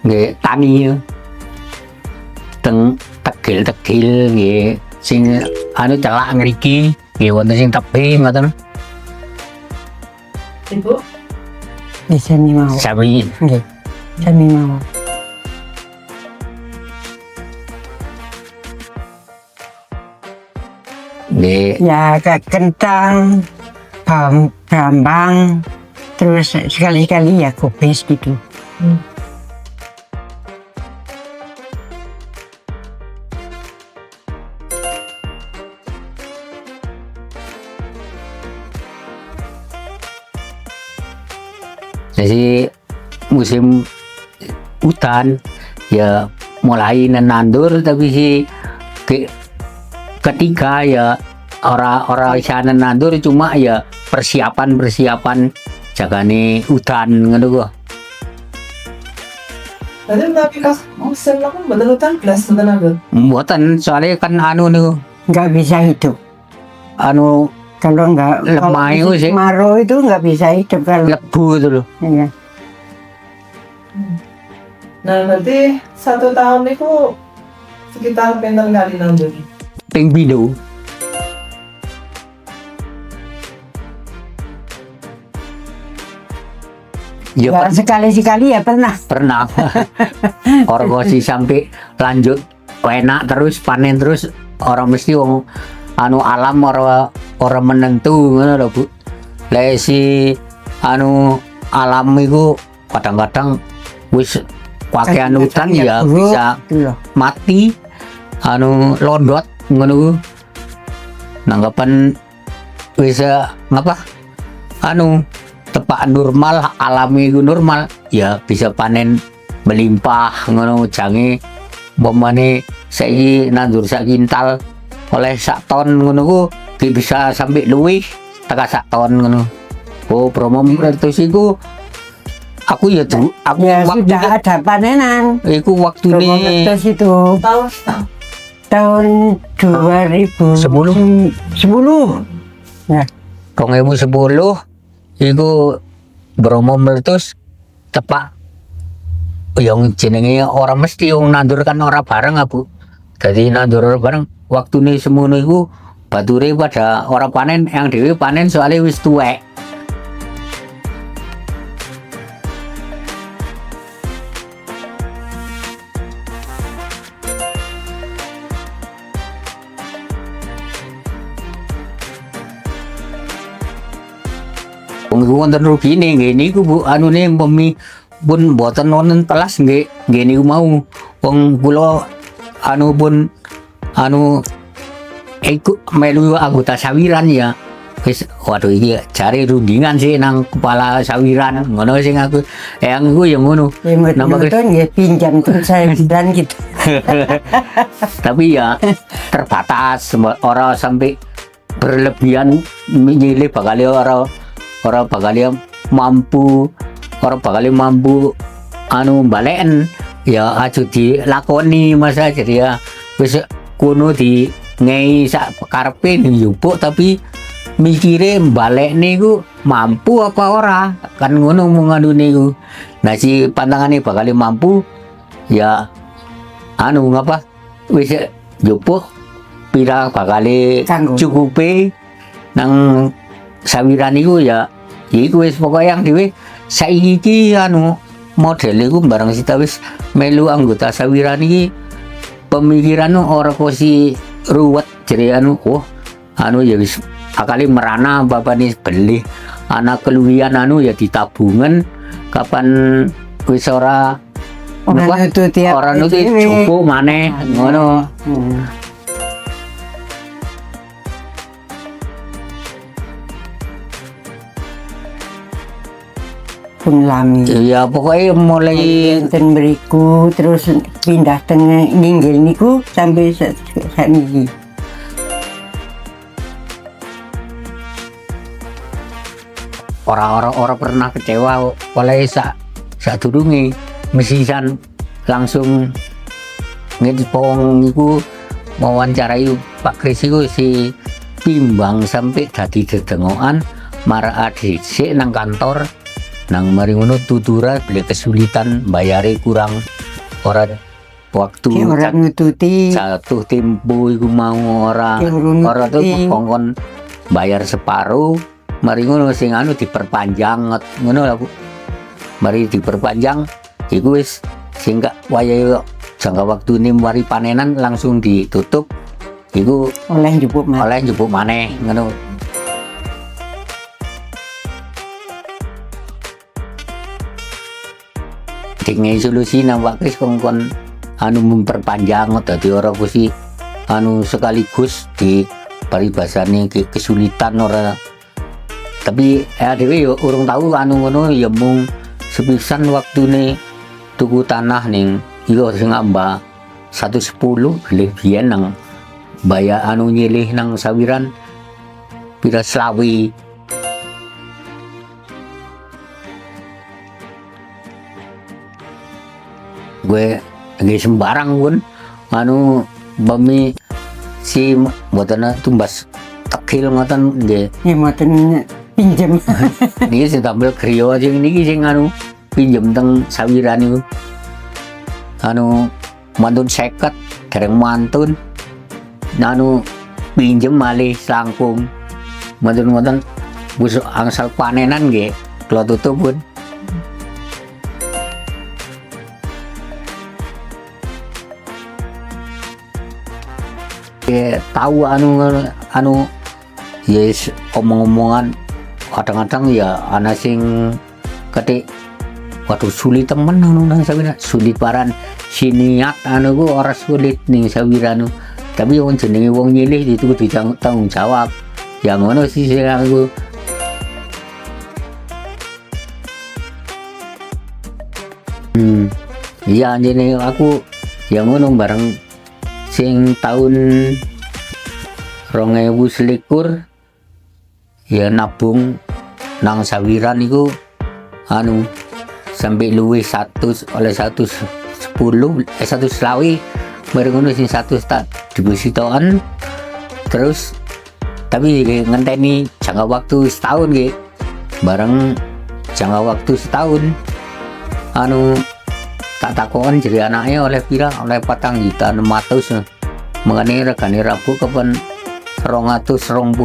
nggih tani teng tegil-tegil nggih sing anu celak ngriki nggih wonten sing tebih ngoten. Ibu? Sami mawon. Sami Nggih. Sami mawon. nggih Ya kentang, brambang, terus sekali-sekali ya kubis gitu. jadi musim hutan ya mulai nandur tapi ketika ya orang sana nandur cuma ya persiapan jagane hutan ngono kok. Tadi tapi pas musim lah kan betul hutan belas betul agak. Mboten soalnya kan anu niku Nggak bisa hidup. anu Kalau nggak Lemah kalau itu musim sih. kemarau itu nggak bisa hidup kalau. lebu itu loh. Iya. Nah nanti 1 tahun itu sekitar pinten kali nandur. Ping pindho. Ya Ya, sekali-sekali ya pernah. pernah orang sih sampai lanjut enak terus panen terus orang mesti wong anu alam orang menentu ngono lho Bu. Lah si anu alam iku kadang-kadang wis kakean hutan ya buruk, bisa gitu loh. mati anu londot ngono ku. Nanggapan bisa ngapa anu tepak normal alami ku normal ya bisa panen melimpah ngono jange umpamane saiki nandur sak kintal oleh sak ton ngono ku bisa sampai luwih tekan sak ton ngono. Oh promo meletus iku aku ya tuh aku Ya waktu sudah ada panenan. iku waktune Terus itu Tahun tahun 2010. 10. Ya, 2010 iku Bromo meletus tepak yang jenenge orang mesti yang nandur kan ora bareng Bu. Jadi nandur ora bareng waktune semono iku bature pada orang panen yang dhewe panen soalnya wis tuwek. Wonten rugine nggih niku Bu anune pemi pun mboten wonten telas nggih niku mau wong kula anu pun anu iku melu anggota sawiran ya wis waduh iki jare rundingan sih nang kepala sawiran ngono sing aku yang ku ya ngono nama itu ya pinjam terus saya bilang gitu. tapi ya terbatas orang sampai berlebihan nyilih bakal orang bakal mampu anu baleken ya aja dilakoni masa jadi ya wis kuno di ngei sak karepe njupuk tapi mikire balekne iku mampu apa ora kan ngono mung anune iku. Nah si pantangane bakal mampu ya anu ngapa wis njupuk pira bakal Kanggo. cukupe nang sawiran iku ya iku wis pokoke yang dhewe saiki iki anu model iku barang sita wis melu anggota sawiran iki pemikiran ora kosi ruwet jere anu anu ya wis akali merana bapane beli anak keluwian anu ya ditabungan kapan wis ora Orang itu tiap orang itu cukup maneh ngono. Pun lami. Ya pokoknya mulai Enten beriku terus pindah tengah nginggil niku sampai saat ini. orang pernah kecewa oleh sak durunge mesisan langsung ngepong iku wawancarai Pak Kris iku si timbang sampai dadi dedengokan marah ADC nang kantor nang mari ngono tutura beli kesulitan bayare kurang ora waktu Ki ora nututi. satu tempo iku mau ora Ki ora tuh nututi. kongkon bayar separuh mari ngono sing anu diperpanjang ngono lah Bu. Mari diperpanjang iku wis sing gak wayahe jangka waktu ini mari panenan langsung ditutup iku Oleh njupuk mas. oleh njupuk maneh ngono. Tinggal solusi nang Pak Kris kongkon anu memperpanjang dadi ora kusi anu sekaligus di paribasane kesulitan ora. Tapi dhewe yo urung tahu anu ngono ya mung sepisan waktune tuku tanah ning iku sing amba 110 lebih biyen nang bayar anu nyilih nang sawiran pira selawi. Gue nggih sembarang pun anu bami si mboten tumbas tekil ngoten nggih. Ya mboten pinjem. Niki sing tampil griya sing niki sing anu pinjem teng sawiran niku. Anu mantun 50 dereng mantun. Anu pinjem malih langkung. Mantun ngoten wis angsal panenan nggih kula tutup pun. Ya tahu anu yes omong-omongan kadang-kadang ya ana sing ketik waduh sulit temen anu nang sawiran sulit paran siniat anu ku ora sulit ning sawiran tapi wong jenenge wong nyilih itu kudu tanggung jawab ya ngono sih sing aku iya jenenge aku ya ngono bareng sing tahun 2021 ya nabung nang sawiran iku anu sampai luwih 100 oleh 110 1 selawi bareng ngono sing 100 tak depositoan terus tapi ngenteni jangka waktu setahun nggih bareng jangka waktu setahun anu tak takon jadi anaknya oleh pira oleh 4.600.000 mengenai regane Rabu kapan 220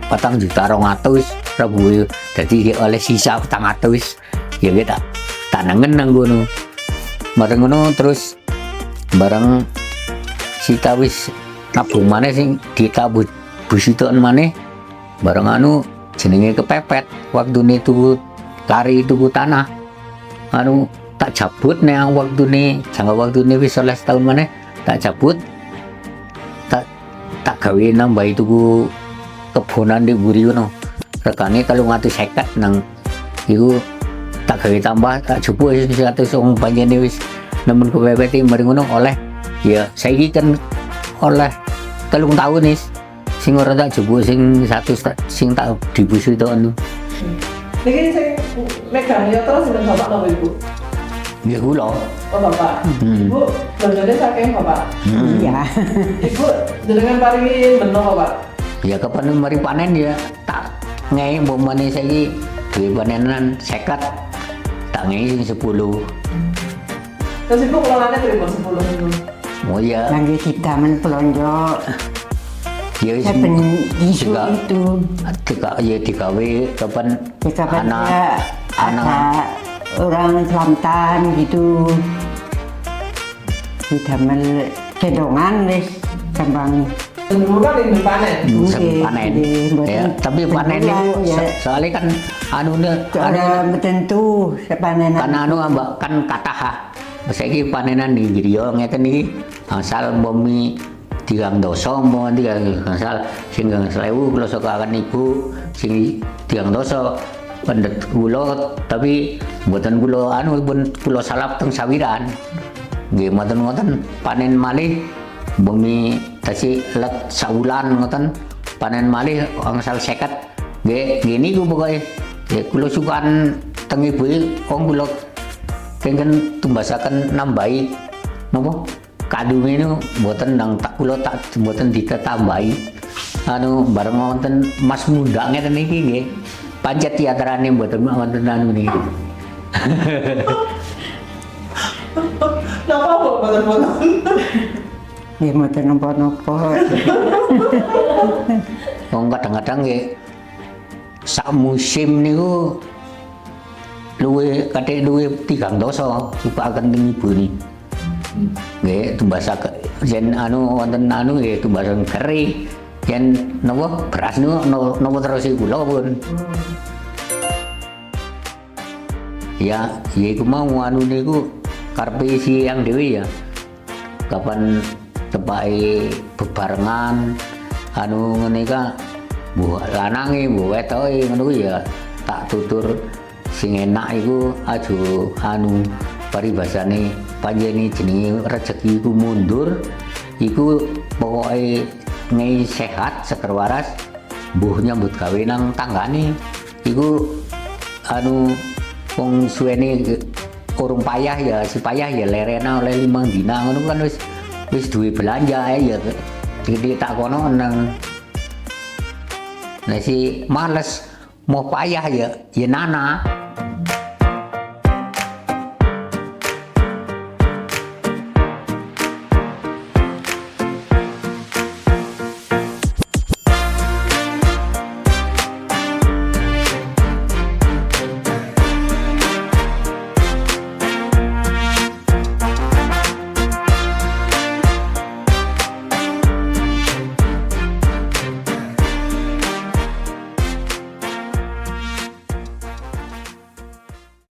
4.200.000 Rabu jadi oleh sisa 400 ya kita tanangan nang gono bareng ngono terus bareng sita wis nabung maneh sing ditabut busitoan maneh bareng anu jenenge kepepet waktune tuku kari tuku tanah anu tak cabut nang waktune jangka waktune wis oleh setahun maneh tak cabut tak gawe nambahi tuku kebonan di buri ngono regane 350 nang iku tak gawe tambah tak jupuk wis 100 wong panjene wis nemen kepepet mari ngono oleh ya saiki kan oleh 3 tahun wis sing ora tak jupuk sing 100 sing tak dibusu itu anu Niki sing megang ya terus sinten bapak napa ibu? ya kula Oh bapak. Ibu belanjane saking bapak. Iya. Ibu jenengan paringi beno bapak. ya kapan mari panen ya tak ngei bomane saiki duwe panenan 50 tak ngei sing 10 Terus ibu kelolane pripun 10 itu? oh ya Lagi kita pelonjo. ya wis Saya isu juga itu. digawe kapan Kapan anak dia ada orang Kelantan gitu. Kita kedongan wis kembang. Dulu kan ini panen. sing panen ya tapi panen itu soalnya kan anu Orang tertentu sepanenan. kan anu mbak kan kataha saiki panenan di griya ngeten iki asal bumi tigang dosa mau tigang asal sing 1000 kula sokaken ibu sing tigang dosa pendet kula tapi mboten kula anu pun kula salap teng sawiran nggih mboten panen malih bumi tasih let saulan ngoten panen malih angsal 50 nggih ngene iku pokoke ya kula sukan teng ibu wong kula pengen tumbasaken nambahi napa kadung ini mboten nang tak kula tak mboten ditetambahi anu bareng wonten mas muda ngeten iki nggih pancet teaterane mboten wonten anu niki. Napa kok boten-boten? Ya mboten napa-napa. Wong kadang-kadang nggih sak musim niku luwih tigang dosa supakaken teng ibune. Nggih tumbasaken yen anu wonten anu nggih tumbasaken keri yen napa beras niku napa terus kula pun. Ya iku mau anu niku karepe siang dhewe ya. Kapan tepake bebarengan anu ngene ka mbok lanange mbok wetoke ngono kuwi ya tak tutur sing enak iku aja anu paribasane panjenengan jenenge rezeki iku mundur iku pokoke ngei sehat seger waras mbuh nyambut gawe nang tanggane iku anu wong suwene urung payah ya si payah ya lerena oleh 5 dina ngono kan wis duwe belanja ya jadi tak kono nang si males mau payah ya nana